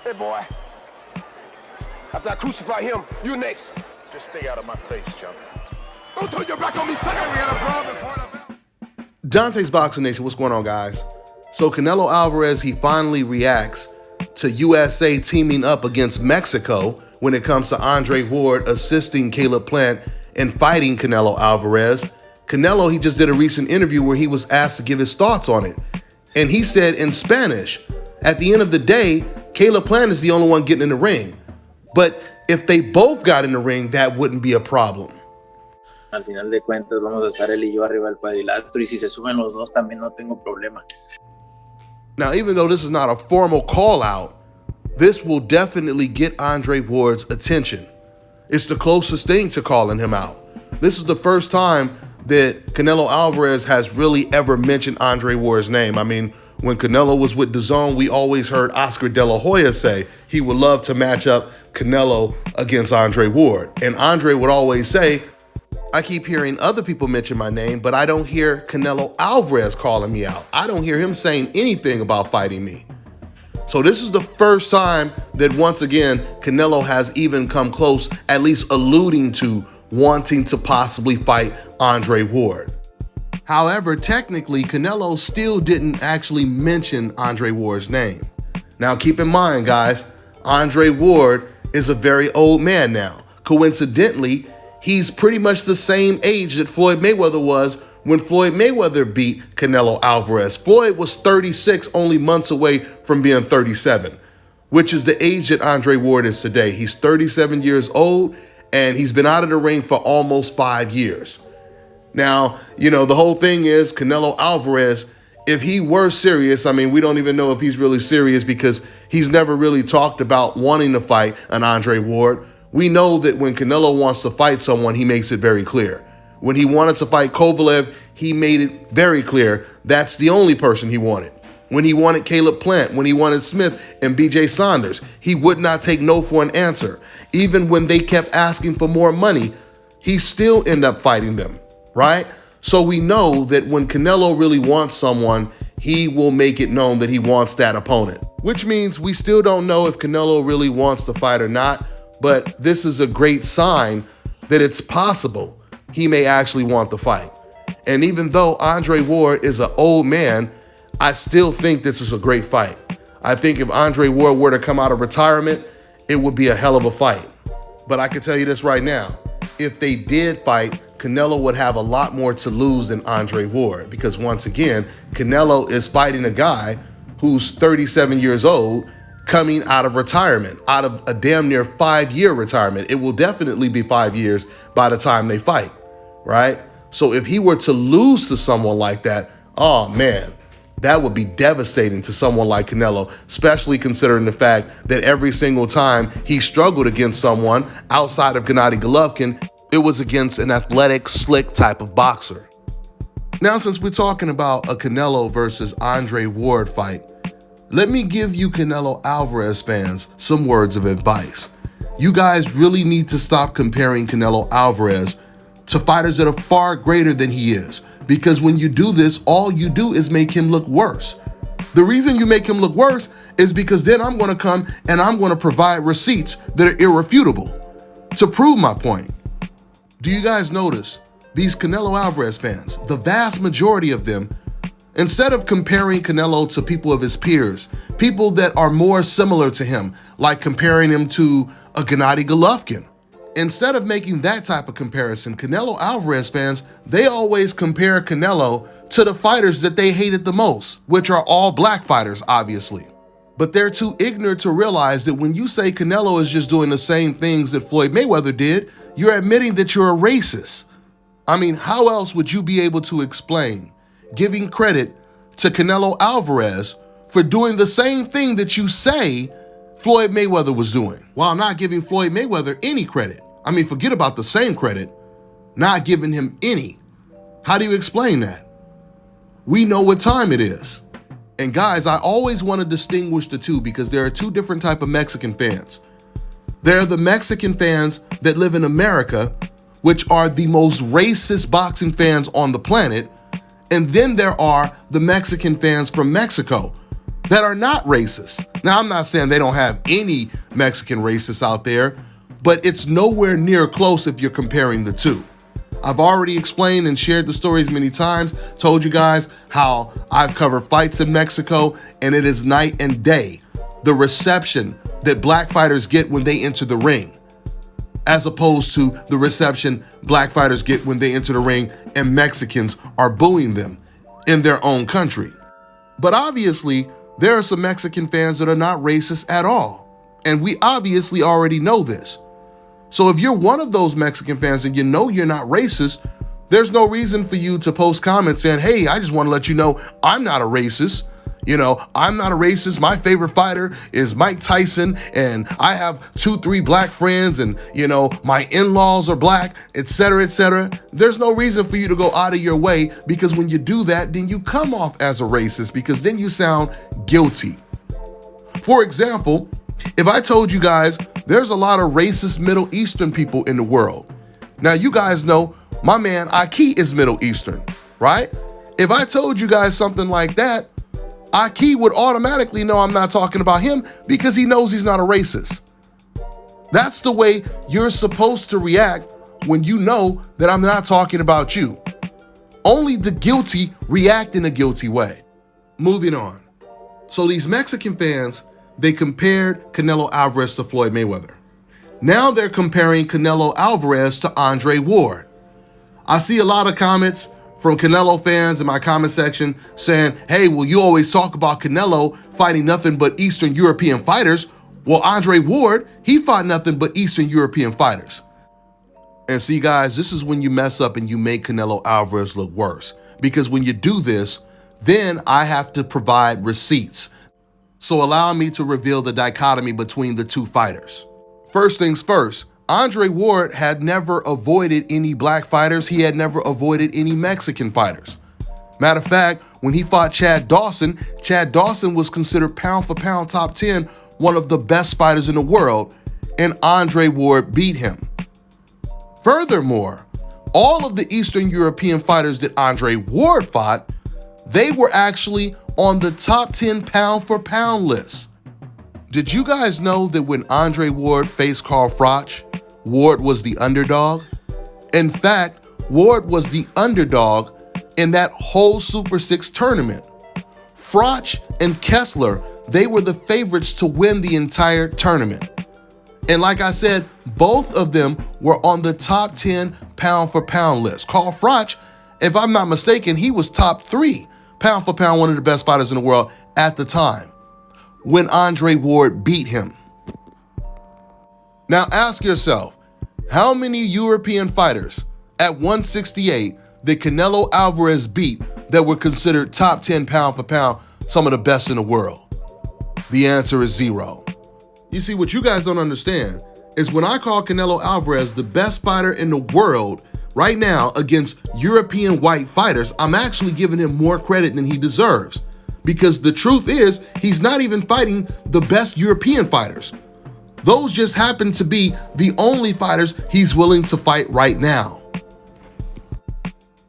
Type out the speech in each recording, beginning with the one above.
Hey, boy. After I crucify him, you next. Just stay out of my face, chump. Don't turn your back on me, sucker. We had a problem before the bell. Dante's Boxing Nation, what's going on, guys? So Canelo Alvarez, he finally reacts to USA teaming up against Mexico when it comes to Andre Ward assisting Caleb Plant in fighting Canelo Alvarez. Canelo, he just did a recent interview where he was asked to give his thoughts on it. And he said in Spanish, at the end of the day, Caleb Plant is the only one getting in the ring. But if they both got in the ring, that wouldn't be a problem. Al final de cuentas vamos a estar él y yo arriba del cuadrilátero y si se suben los dos también no tengo problema. Now, even though this is not a formal call out, this will definitely get Andre Ward's attention. It's the closest thing to calling him out. This is the first time that Canelo Alvarez has really ever mentioned Andre Ward's name. I mean, when Canelo was with DAZN, we always heard Oscar De La Hoya say he would love to match up Canelo against Andre Ward. And Andre would always say, I keep hearing other people mention my name, but I don't hear Canelo Alvarez calling me out. I don't hear him saying anything about fighting me. So this is the first time that, once again, Canelo has even come close, at least alluding to wanting to possibly fight Andre Ward. However, technically, Canelo still didn't actually mention Andre Ward's name. Now, keep in mind, guys, Andre Ward is a very old man now. Coincidentally, he's pretty much the same age that Floyd Mayweather was when Floyd Mayweather beat Canelo Alvarez. Floyd was 36, only months away from being 37, which is the age that Andre Ward is today. He's 37 years old, and he's been out of the ring for almost 5 years. Now, you know, the whole thing is Canelo Alvarez, if he were serious, I mean, we don't even know if he's really serious because he's never really talked about wanting to fight an Andre Ward. We know that when Canelo wants to fight someone, he makes it very clear. When he wanted to fight Kovalev, he made it very clear that's the only person he wanted. When he wanted Caleb Plant, when he wanted Smith and BJ Saunders, he would not take no for an answer. Even when they kept asking for more money, he still ended up fighting them, right? So we know that when Canelo really wants someone, he will make it known that he wants that opponent, which means we still don't know if Canelo really wants the fight or not, but this is a great sign that it's possible he may actually want the fight. And even though Andre Ward is an old man, I still think this is a great fight. I think if Andre Ward were to come out of retirement, it would be a hell of a fight. But I can tell you this right now, if they did fight, Canelo would have a lot more to lose than Andre Ward, because once again, Canelo is fighting a guy who's 37 years old, coming out of retirement, out of a damn near 5-year retirement. It will definitely be 5 years by the time they fight, right? So if he were to lose to someone like that, oh man, that would be devastating to someone like Canelo, especially considering the fact that every single time he struggled against someone outside of Gennady Golovkin, it was against an athletic, slick type of boxer. Now, since we're talking about a Canelo versus Andre Ward fight, let me give you Canelo Alvarez fans some words of advice. You guys really need to stop comparing Canelo Alvarez to fighters that are far greater than he is, because when you do this, all you do is make him look worse. The reason you make him look worse is because then I'm going to come and I'm going to provide receipts that are irrefutable to prove my point. Do you guys notice these Canelo Alvarez fans, the vast majority of them, instead of comparing Canelo to people of his peers, people that are more similar to him, like comparing him to a Gennady Golovkin, instead of making that type of comparison, Canelo Alvarez fans, they always compare Canelo to the fighters that they hated the most, which are all black fighters, obviously. But they're too ignorant to realize that when you say Canelo is just doing the same things that Floyd Mayweather did, you're admitting that you're a racist. I mean, how else would you be able to explain giving credit to Canelo Alvarez for doing the same thing that you say Floyd Mayweather was doing, while not giving Floyd Mayweather any credit? I mean, forget about the same credit, not giving him any. How do you explain that? We know what time it is. And guys, I always want to distinguish the two because there are two different types of Mexican fans. There are the Mexican fans that live in America, which are the most racist boxing fans on the planet. And then there are the Mexican fans from Mexico, that are not racist. Now, I'm not saying they don't have any Mexican racists out there, but it's nowhere near close if you're comparing the two. I've already explained and shared the stories many times, told you guys how I've covered fights in Mexico, and it is night and day the reception that black fighters get when they enter the ring, as opposed to the reception black fighters get when they enter the ring and Mexicans are booing them in their own country. But obviously, there are some Mexican fans that are not racist at all, and we obviously already know this. So if you're one of those Mexican fans and you know you're not racist, there's no reason for you to post comments saying, hey, I just want to let you know I'm not a racist. I'm not a racist. My favorite fighter is Mike Tyson, and I have 2-3 black friends, and my in-laws are black, etc., etc. There's no reason for you to go out of your way, because when you do that, then you come off as a racist, because then you sound guilty. For example, if I told you guys there's a lot of racist Middle Eastern people in the world. Now, you guys know my man Aki is Middle Eastern, right? If I told you guys something like that, Aki would automatically know I'm not talking about him, because he knows he's not a racist. That's the way you're supposed to react when you know that I'm not talking about you. Only the guilty react in a guilty way. Moving on. So these Mexican fans, they compared Canelo Alvarez to Floyd Mayweather. Now they're comparing Canelo Alvarez to Andre Ward. I see a lot of comments from Canelo fans in my comment section saying, hey, well, you always talk about Canelo fighting nothing but Eastern European fighters. Well, Andre Ward, he fought nothing but Eastern European fighters. And see, guys, this is when you mess up and you make Canelo Alvarez look worse. Because when you do this, then I have to provide receipts. So allow me to reveal the dichotomy between the two fighters. First things first, Andre Ward had never avoided any black fighters. He had never avoided any Mexican fighters. Matter of fact, when he fought Chad Dawson was considered pound for pound top 10, one of the best fighters in the world, and Andre Ward beat him. Furthermore, all of the Eastern European fighters that Andre Ward fought, they were actually on the top 10 pound for pound list. Did you guys know that when Andre Ward faced Carl Froch, Ward was the underdog? In fact, Ward was the underdog in that whole Super 6 tournament. Froch and Kessler, they were the favorites to win the entire tournament. And like I said, both of them were on the top 10 pound for pound list. Carl Froch, if I'm not mistaken, he was top 3 pound for pound, one of the best fighters in the world at the time, when Andre Ward beat him. Now ask yourself, how many European fighters at 168 that Canelo Alvarez beat that were considered top 10 pound for pound, some of the best in the world? The answer is 0. You see, what you guys don't understand is when I call Canelo Alvarez the best fighter in the world right now against European white fighters, I'm actually giving him more credit than he deserves. Because the truth is, he's not even fighting the best European fighters. Those just happen to be the only fighters he's willing to fight right now.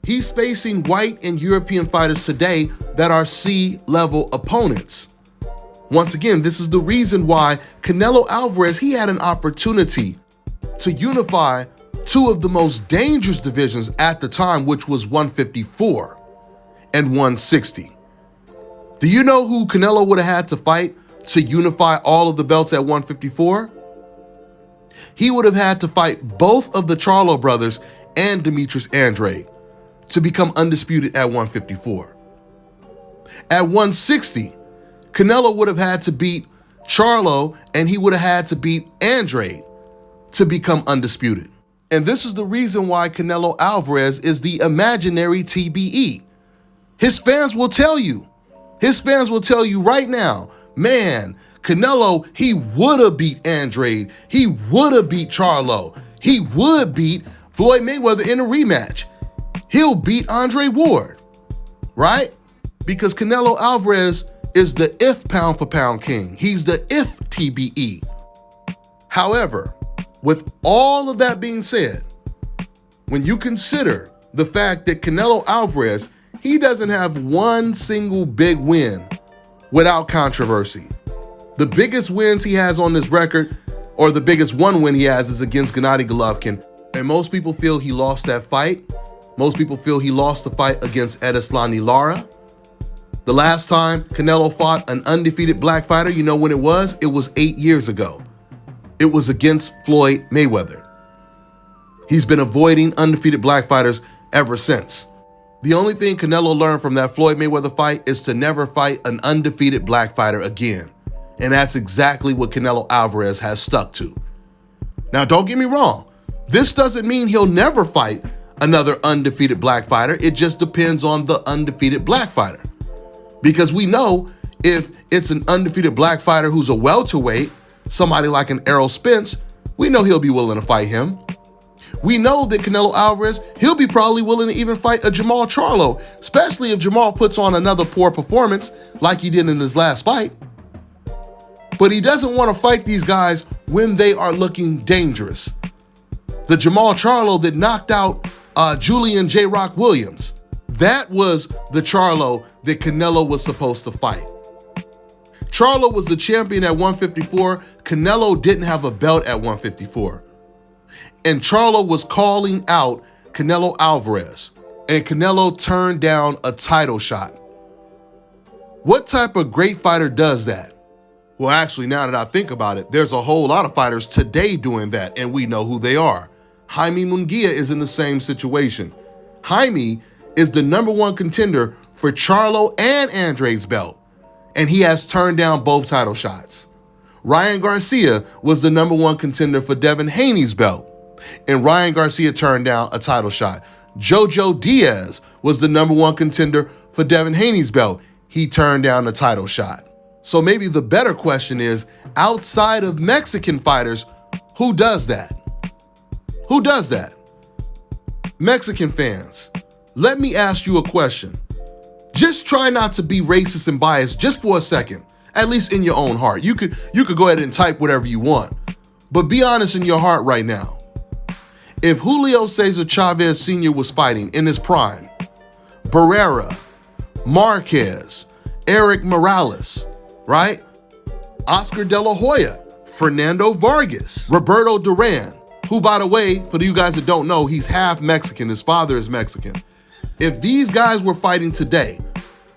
He's facing white and European fighters today that are C-level opponents. Once again, this is the reason why Canelo Alvarez, he had an opportunity to unify two of the most dangerous divisions at the time, which was 154 and 160. Do you know who Canelo would have had to fight to unify all of the belts at 154? He would have had to fight both of the Charlo brothers and Demetrius Andrade to become undisputed at 154. At 160, Canelo would have had to beat Charlo, and he would have had to beat Andrade to become undisputed. And this is the reason why Canelo Alvarez is the imaginary TBE. His fans will tell you. His fans will tell you right now, man, Canelo, he would have beat Andrade. He would have beat Charlo. He would beat Floyd Mayweather in a rematch. He'll beat Andre Ward, right? Because Canelo Alvarez is the if pound for pound king. He's the if TBE. However, with all of that being said, when you consider the fact that Canelo Alvarez, he doesn't have one single big win without controversy. The biggest wins he has on this record, or the biggest one win he has, is against Gennady Golovkin. And most people feel he lost that fight. Most people feel he lost the fight against Edeslani Lara. The last time Canelo fought an undefeated black fighter, you know when it was? It was 8 years ago. It was against Floyd Mayweather. He's been avoiding undefeated black fighters ever since. The only thing Canelo learned from that Floyd Mayweather fight is to never fight an undefeated black fighter again. And that's exactly what Canelo Alvarez has stuck to. Now, don't get me wrong. This doesn't mean he'll never fight another undefeated black fighter. It just depends on the undefeated black fighter. Because we know if it's an undefeated black fighter who's a welterweight, somebody like an Errol Spence, we know he'll be willing to fight him. We know that Canelo Alvarez, he'll be probably willing to even fight a Jamal Charlo, especially if Jamal puts on another poor performance like he did in his last fight. But he doesn't want to fight these guys when they are looking dangerous. The Jamal Charlo that knocked out Julian J. Rock Williams, that was the Charlo that Canelo was supposed to fight. Charlo was the champion at 154. Canelo didn't have a belt at 154. And Charlo was calling out Canelo Alvarez. And Canelo turned down a title shot. What type of great fighter does that? Well, actually, now that I think about it, there's a whole lot of fighters today doing that, and we know who they are. Jaime Munguia is in the same situation. Jaime is the #1 contender for Charlo and Andre's belt, and he has turned down both title shots. Ryan Garcia was the #1 contender for Devin Haney's belt, and Ryan Garcia turned down a title shot. Jojo Diaz was the #1 contender for Devin Haney's belt. He turned down a title shot. So maybe the better question is, outside of Mexican fighters, who does that? Who does that? Mexican fans, let me ask you a question. Just try not to be racist and biased just for a second, at least in your own heart. You could go ahead and type whatever you want, but be honest in your heart right now. If Julio Cesar Chavez Sr. was fighting in his prime, Barrera, Marquez, Eric Morales, right? Oscar De La Hoya, Fernando Vargas, Roberto Duran, who, by the way, for you guys that don't know, he's half Mexican. His father is Mexican. If these guys were fighting today,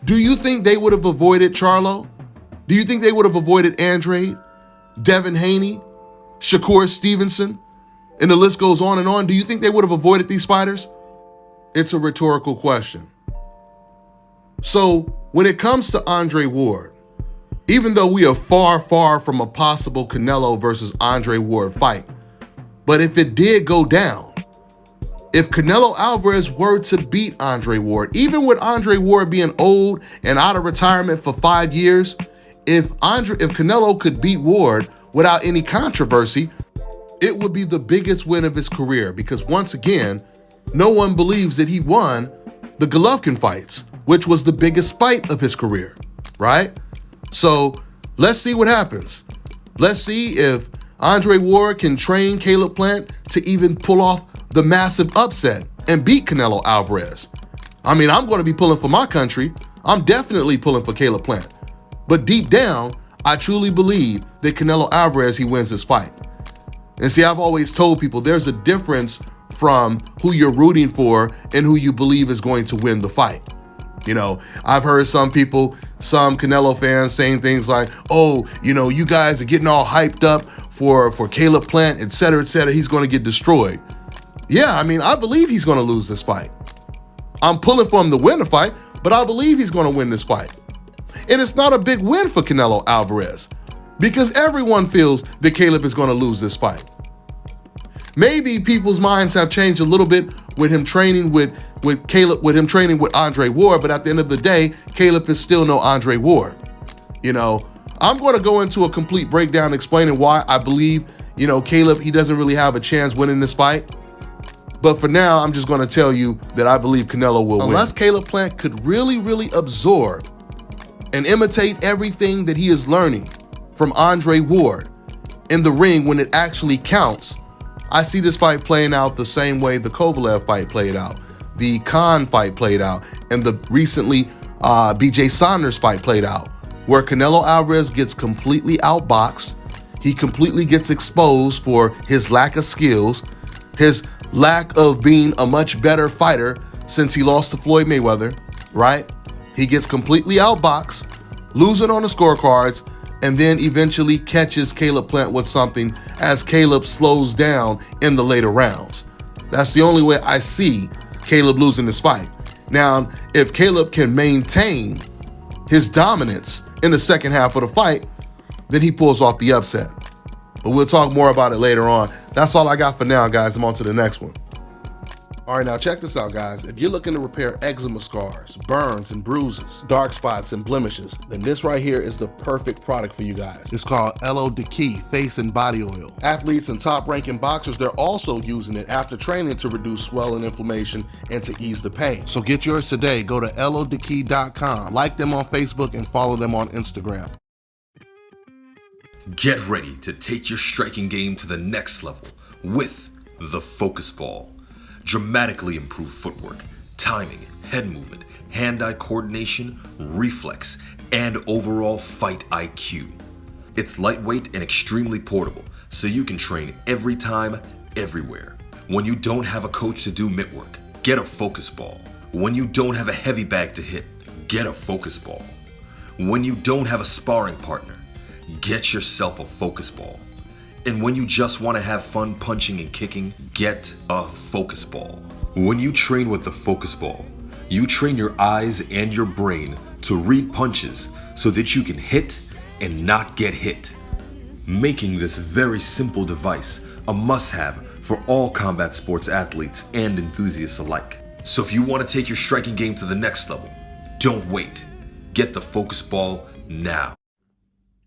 do you think they would have avoided Charlo? Do you think they would have avoided Andrade, Devin Haney, Shakur Stevenson, and the list goes on and on? Do you think they would have avoided these fighters? It's a rhetorical question. So when it comes to Andre Ward, even though we are far, far from a possible Canelo versus Andre Ward fight, but if it did go down, if Canelo Alvarez were to beat Andre Ward, even with Andre Ward being old and out of retirement for 5 years, if Canelo could beat Ward without any controversy, it would be the biggest win of his career, because once again, no one believes that he won the Golovkin fights, which was the biggest fight of his career, right? So let's see what happens. Let's see if Andre Ward can train Caleb Plant to even pull off the massive upset and beat Canelo Alvarez. I mean, I'm going to be pulling for my country. I'm definitely pulling for Caleb Plant. But deep down, I truly believe that Canelo Alvarez, he wins this fight. And see, I've always told people there's a difference from who you're rooting for and who you believe is going to win the fight. You know, I've heard some people, some Canelo fans saying things like, oh, you know, you guys are getting all hyped up for Caleb Plant, et cetera, he's going to get destroyed. Yeah, I mean, I believe he's going to lose this fight. I'm pulling for him to win the fight, but I believe he's going to win this fight. And it's not a big win for Canelo Alvarez because everyone feels that Caleb is going to lose this fight. Maybe people's minds have changed a little bit with him training with Caleb, with him training with Andre Ward, but at the end of the day, Caleb is still no Andre Ward. You know, I'm going to go into a complete breakdown explaining why I believe, you know, Caleb, he doesn't really have a chance winning this fight. But for now, I'm just going to tell you that I believe Canelo will win. Unless Caleb Plant could really, really absorb and imitate everything that he is learning from Andre Ward in the ring when it actually counts, I see this fight playing out the same way the Kovalev fight played out, the Khan fight played out, and the recently BJ Saunders fight played out, where Canelo Alvarez gets completely outboxed. He completely gets exposed for his lack of skills, his lack of being a much better fighter since he lost to Floyd Mayweather, right? He gets completely outboxed, losing on the scorecards, and then eventually catches Caleb Plant with something as Caleb slows down in the later rounds. That's the only way I see Caleb losing this fight. Now, if Caleb can maintain his dominance in the second half of the fight, then he pulls off the upset. But we'll talk more about it later on. That's all I got for now, guys. I'm on to the next one. All right, now check this out, guys. If you're looking to repair eczema scars, burns and bruises, dark spots and blemishes, then this right here is the perfect product for you guys. It's called Undefeated Face and Body Oil. Athletes and top-ranking boxers, they're also using it after training to reduce swelling, inflammation, and to ease the pain. So get yours today. Go to undefeated.com, like them on Facebook, and follow them on Instagram. Get ready to take your striking game to the next level with the Focus Ball. Dramatically improve footwork, timing, head movement, hand-eye coordination, reflex, and overall fight IQ. It's lightweight and extremely portable, so you can train every time, everywhere. When you don't have a coach to do mitt work, get a Focus Ball. When you don't have a heavy bag to hit, get a Focus Ball. When you don't have a sparring partner, get yourself a Focus Ball. And when you just want to have fun punching and kicking, get a Focus Ball. When you train with the Focus Ball, you train your eyes and your brain to read punches so that you can hit and not get hit, making this very simple device a must-have for all combat sports athletes and enthusiasts alike. So if you want to take your striking game to the next level, don't wait. Get the Focus Ball now.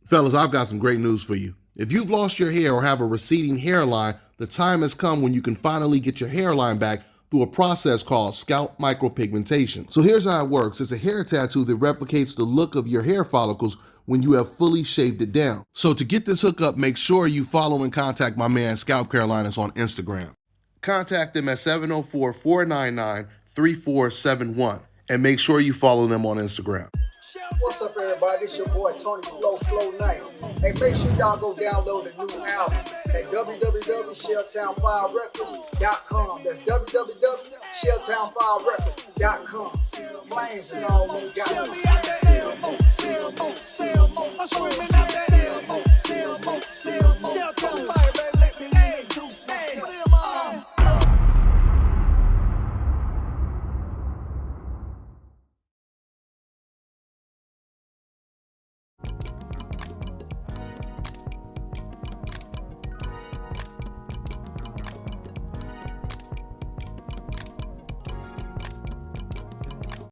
Fellas, I've got some great news for you. If you've lost your hair or have a receding hairline, the time has come when you can finally get your hairline back through a process called scalp micropigmentation. So here's how it works. It's a hair tattoo that replicates the look of your hair follicles when you have fully shaved it down. So to get this hookup, make sure you follow and contact my man Scalp Carolinas on Instagram. Contact them at 704-499-3471 and make sure you follow them on Instagram. What's up, everybody? It's your boy Tony Flow Knight. Hey, make sure y'all go download the new album at www.shelltown5records.com. That's www.shelltown5records.com. Flames is all we got.